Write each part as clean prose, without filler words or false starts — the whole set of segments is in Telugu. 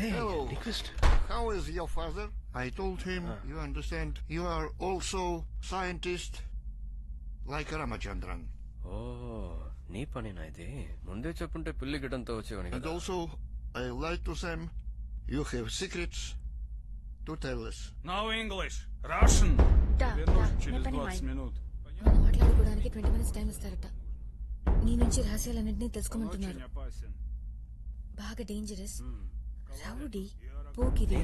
Hello. Request. How is your father? I told him, you understand, you are also scientist like Ramachandran. Oh, నీ పనేనా ఇది? ముందే చెప్పుంటే పిల్లి గిడంతో వచ్చేవాని And కదా. also, I lied to them, you have secrets to tell us. No English, Russian. Вернусь через నేను 20 минут. మనం మాట్లాడుకోవడానికి 20 minutes టైం ఇస్తారట. నీ నుంచి రహస్యాలన్నింటినీ తెలుసుకోమంటున్నారు. Очень опасен. బాగా డేంజరస్, రౌడీ, పోకిరి.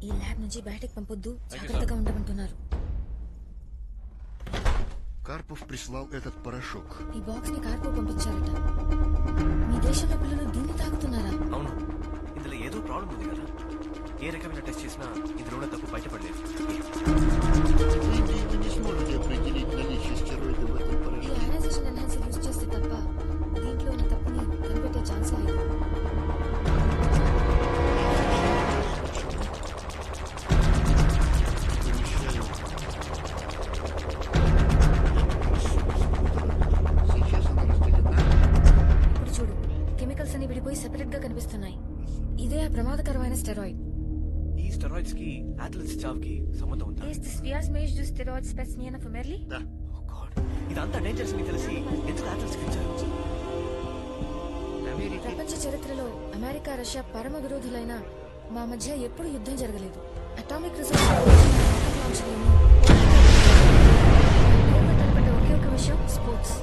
ఈ ల్యాబ్ నుంచి బయటకు పంపొద్దు, జాగ్రత్తగా ఉండమంటున్నారు. Karpov прислал этот порошок. ఈ బాక్స్ ని కార్పో పంపించారట. మీ దేశంలో పిల్లలు దీన్ని తాగుతున్నారా? అవును, ఇందులో ఏదో ప్రాబ్లం ఉంది కదా. ఏ రకమైన టెస్ట్ చేసినా ఇందులో ఉన్న తప్పు బయటపడలేదు. Вы не сможете определить наличие стероидов в этом ఈ порошке. అయనైజేషన్ ఎన్హాన్సర్ యూజ్ చేస్తే తప్ప దీంట్లో ఉన్న తప్పుని కనిపెట్టే ఛాన్సే లేదు. Сейчас она разделена. ఇప్పుడు చూడు, కెమికల్స్ అన్ని విడిపోయి సెపరేట్ గా కనిపిస్తున్నాయి. ఇదే ఆ ప్రమాదకరమైన స్టెరాయిడ్. ఈ స్టెరాయిడ్స్ కి అథ్లెట్స్ చావుకి సంబంధం ఉందా? Is this Vias-Mage du Steroid Specimen of Merli? Да. Oh God, ఇదంతా డేంజరస్ అని తెలిసి ఎందుకు అథ్లెట్స్ కి ఇచ్చారు? ప్రపంచ చరిత్రలో అమెరికా రష్యా పరమ విరోధులైన మా మధ్య ఎప్పుడు యుద్ధం జరగలేదు. అటామిక్ రిసోర్స్ ఒకే ఒక విషయం, స్పోర్ట్స్.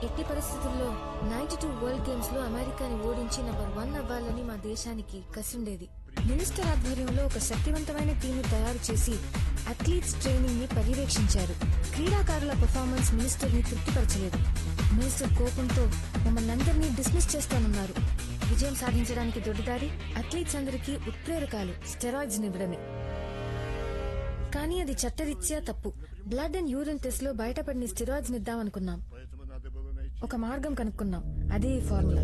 ఎట్టి పరిస్థితుల్లో 92 వరల్డ్ గేమ్స్ లో అమెరికాని ఓడించి నంబర్ 1 అవ్వాలని మా దేశానికి కసిండేది. మినిస్టర్ ఆధ్వర్యంలో ఒక శక్తివంతమైన టీంను తయారు చేసి అథ్లీట్స్ ట్రైనింగ్ ని పర్యవేక్షించారు. క్రీడాకారుల పెర్ఫార్మెన్స్ మినిస్టర్ ని తృప్తిపరచలేదు. మినిస్టర్ కోపంతో మమ్మల్ని అందరినీ డిస్మిస్ చేస్తానన్నారు. విజయం సాధించడానికి దొడ్డిదారి అథ్లీట్స్ అందరికీ ఉత్ప్రేరకాలు స్టెరాయిడ్స్ ఇవ్వడమే. కానీ అది చట్టరీత్యా తప్పు. బ్లడ్ అండ్ యూరిన్ టెస్ట్ లో బయటపడిన స్టెరాయిడ్స్ ఇద్దామనుకున్నాం. ఒక మార్గం కనుక్కున్నాం, అదే ఈ ఫార్ములా.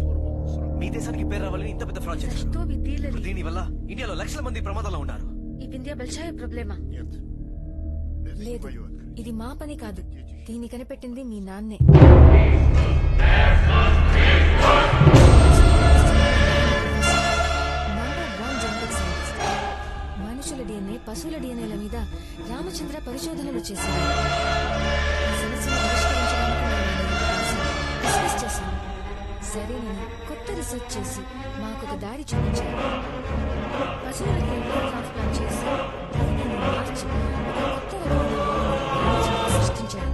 మీ దేశానికి పేరు రావాలని ఇంత పెద్ద ఫ్రాడ్ చేశారు. तो भी दिल ली దీని వల్ల ఇండియాలో లక్షల మంది ప్రమాదాల్లో ఉన్నారు. ఈ వింధ్య బల్షాయ ప్రాబ్లమా? Нет. Это не లేదు, мое открытие. ఇది మా పని కాదు. దీన్ని కనిపెట్టింది మీ నాన్నే. మనుషుల డిఎన్ఏ, పశువుల డిఎన్ఏల మీద రామచంద్ర పరిశోధనలు చేశారు. ఈ సమస్యను పరిష్కరించడానికి నేను డిస్కస్ చేశాను. సరేనని కొత్త రీసెర్చ్ చేసి మాకొక దారి చూపించారు. పశువులకి ఎంబ్రియో ట్రాన్స్ప్లాంట్ చేసి దీనిని మార్చి ఒక కొత్త రకమైన సృష్టించారు.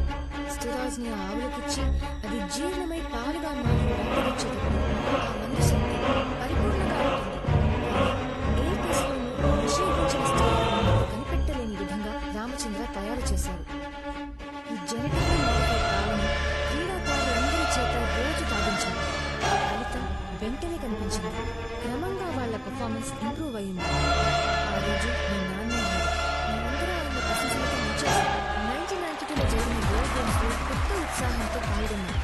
స్టెరాయిడ్స్ ని ఆవులకిచ్చి అది జీర్ణమై పాలుగా మారి బయటకొచ్చేటప్పుడు ఆ మందు శక్తి పరిపూర్ణంగా ఉంటుంది. ఏ కేసులోనూ నిషేధించిన స్టెరాయిడ్ కనిపెట్టలేని విధంగా రామచంద్ర తయారు చేశారు. ఈ జెనెటిక్ మోడిఫైడ్ పాలను క్రీడాకారులందరి చేత రోజు తాగించారు. ఫలితం వెంటనే కనిపించింది. క్రమంగా వాళ్ల పర్ఫార్మెన్స్ ఇంప్రూవ్ అయింది. ఆ రోజు మీ నాన్న మేమందరూ ఆయన ప్రశంసలతో ముంచేశాం. 1992లో జరిగిన వరల్డ్ గేమ్స్ లో కొత్త ఉత్సాహంతో పాల్గొన్నాం.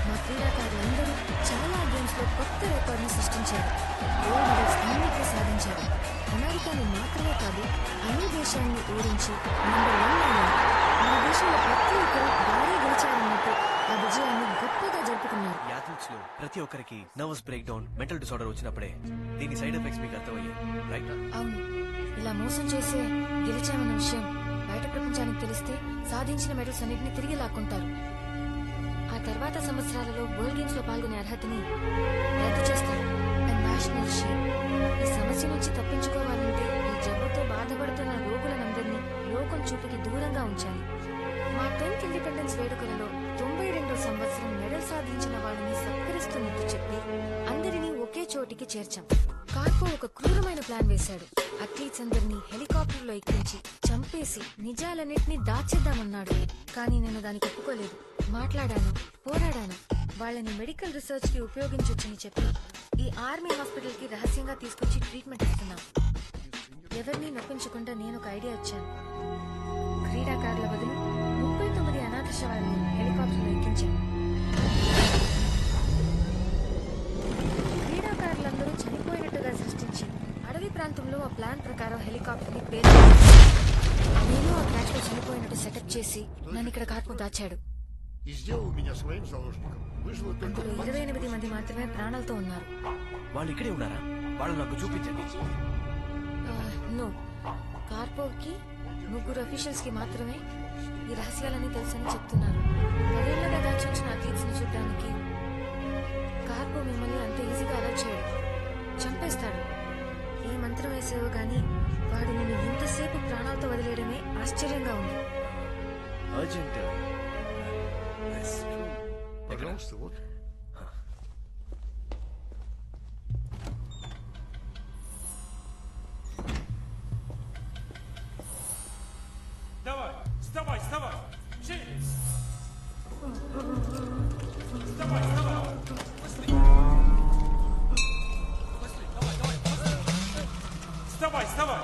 మా క్రీడాకారులందరూ చాలా గేమ్స్ లో కొత్త రికార్డ్ ని సృష్టించారు. గోల్డ్ మెడల్స్ అన్నిటినీ సాధించారు. అమెరికాని మాత్రమే కాదు, అన్ని దేశాన్ని ఓడించి నంబర్ 1 అయ్యారు. మన దేశంలో ప్రతి ఒక్కరు భారీ గెలిచారన్నట్టు ఆ విజయాన్ని గొప్పగా జరుపుకున్నారు. ఈ అథ్లెట్స్ లో ప్రతి ఒక్కరికి nervous break down, mental disorder వచ్చినప్పుడే దీని సైడ్ ఎఫెక్ట్స్ మీకు అర్థమయ్యాయి, రైట్? అవును, ఇలా మోసం చేసే గెలిచామన్న విషయం బయట ప్రపంచానికి తెలిస్తే సాధించిన మెడల్స్ అన్నింటినీ తిరిగి లాక్కుంటారు. ఆ తర్వాత సంవత్సరాలలో వరల్డ్ గేమ్స్ లో పాల్గొనే అర్హతని రద్దు చేస్తారు. National shame. ఈ సమస్య నుంచి తప్పించుకోవాలంటే ఈ జబ్బుతో బాధపడుతున్న రోగులందరినీ లోకం చూపుకి దూరంగా ఉంచాలి. మా 10th ఇండిపెండెన్స్ వేడుకలలో 92వ సంవత్సరం మెడల్ సాధించిన వాళ్ళని సత్కరిస్తున్నట్టు చెప్పి అందరినీ ఒకే చోటికి చేర్చాం. కార్పో ఒక క్రూరమైన ప్లాన్ వేశాడు. అథ్లీట్స్ అందరినీ హెలికాప్టర్లో ఎక్కించి చంపేసి నిజాలన్నింటినీ దాచేద్దామన్నాడు. కానీ నేను దానికి ఒప్పుకోలేదు. మాట్లాడాను, పోరాడాను. వాళ్ళని మెడికల్ రీసెర్చ్ కి ఉపయోగించొచ్చని చెప్పి ఈ ఆర్మీ హాస్పిటల్ కి రహస్యంగా తీసుకొచ్చి ట్రీట్మెంట్ ఇస్తున్నాం. ఎవరినీ నొప్పించకుండా నేను ఒక ఐడియా ఇచ్చాను. క్రీడాకారుల బదులు 39 అనాథ శవాలను హెలికాప్టర్లో ఎక్కించాను. క్రీడాకారులందరూ చనిపోయినట్టుగా సృష్టించి అడవి ప్రాంతంలో ఆ ప్లాన్ ప్రకారం హెలికాప్టర్ ని నేను ఆ క్రాష్ లో చనిపోయినట్టు సెటప్ చేసి నన్ను ఇక్కడ కార్పు దాచాడు. и сделал меня своим заложником. Выжило только... అందులో 28 మంది మాత్రమే ప్రాణాలతో ఉన్నారు. వాళ్ళు ఇక్కడే ఉన్నారా? వాళ్ళు నాకు చూపించండి. నో, కార్పోకి 3 అఫీషియల్స్ కి మాత్రమే ఈ రహస్యాలన్నీ తెలుసని చెప్తున్నారు. 10 ఏళ్లుగా దాచుంచిన అథ్లీట్స్ ని చూడడానికి కార్పో మిమ్మల్ని అంత ఈజీగా అలర్ట్ చేయడు, చంపేస్తాడు. ఏ మంత్రం వేసేవో గానీ వాడు నిన్ను ఇంతసేపు ప్రాణాలతో వదిలేయడమే ఆశ్చర్యంగా ఉంది. అర్జెంట్. Пожалуйста, вот. Давай, вставай, вставай! Живи! Вставай, вставай! Быстрей! Быстрей, давай, давай, быстрей! Вставай, вставай!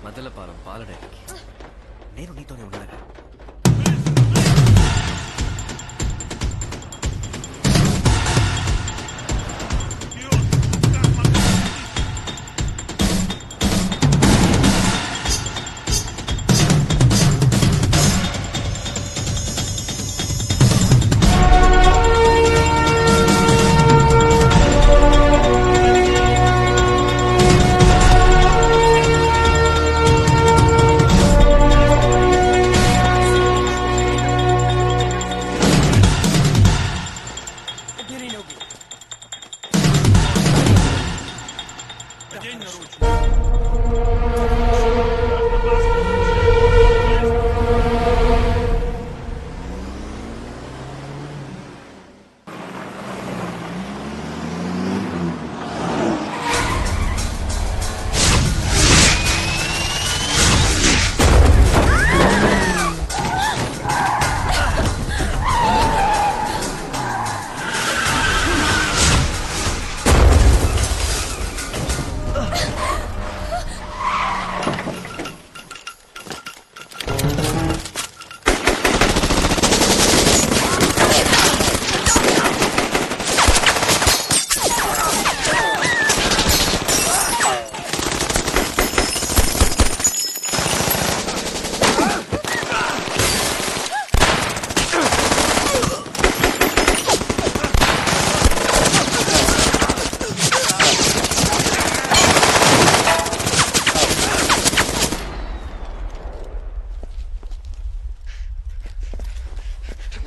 మదలపాలెం పాలడేకి. నేను నీతోనే ఉన్నాగా.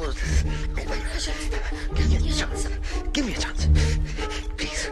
close this. Oh my gosh. Give me a chance. Give me a chance. Please.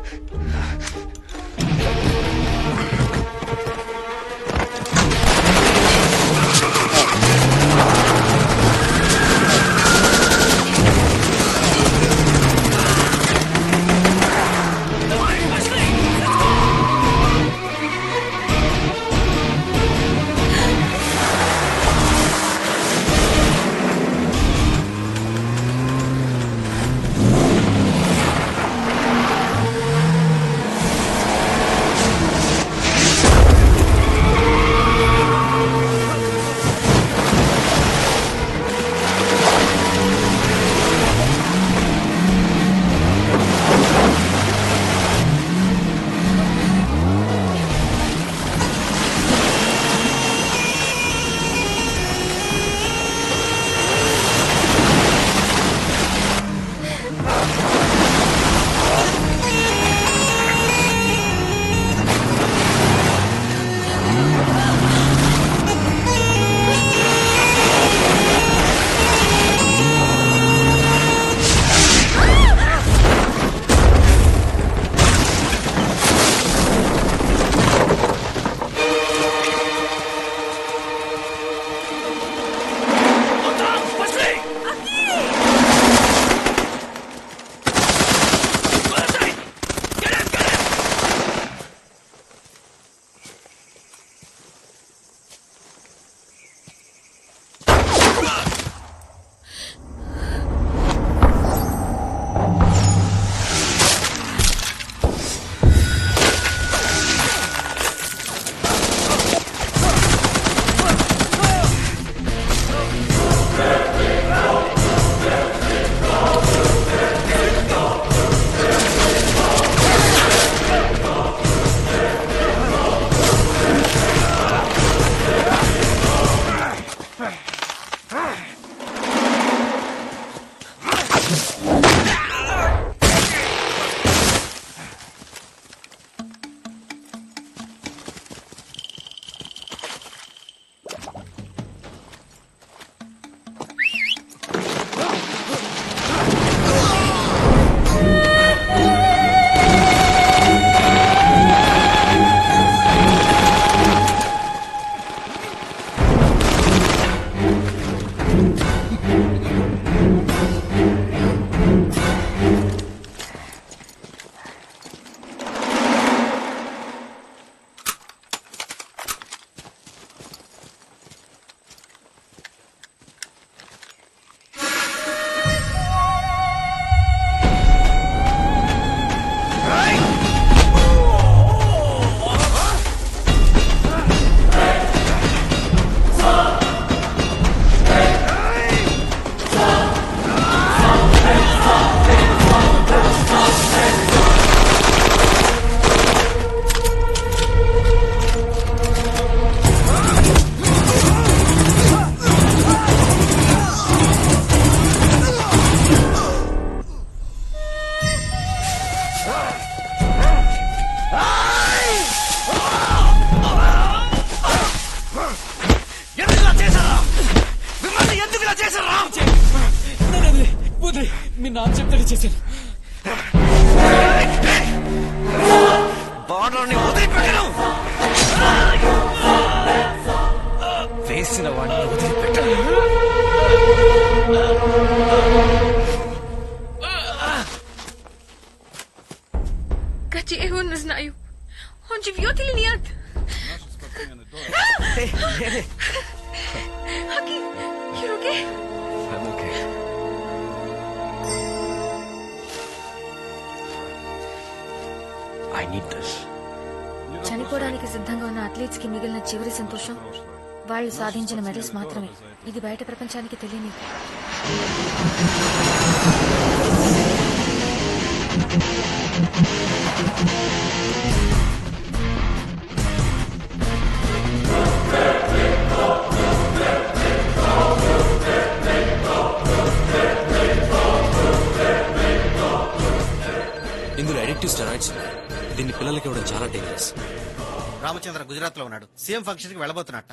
మీ నాన్న చెప్తాడు చేశాను. బార్డర్ని వదిలిపెట్టను, వేసిన వాడిని వదిలిపెట్టను. Kaçie hun na znaju. On живет или нет? Haki, you're okay? I'm okay. I need this. చనిపోవడానికి సిద్ధంగా ఉన్న అథ్లీట్స్ కి మిగిలిన చివరి సంతోషం వాళ్ళు సాధించిన మెడల్స్ మాత్రమే. ఇది బయట ప్రపంచానికి తెలియని. ఇందులో అడిక్టివ్ స్టెరాయిడ్స్ ఉన్నాయి. దీన్ని పిల్లలకి ఇవ్వడం చాలా డేంజరస్. రామచంద్ర గుజరాత్ లో ఉన్నాడు. సీఎం ఫంక్షన్ కి వెళ్ళబోతున్నట్ట.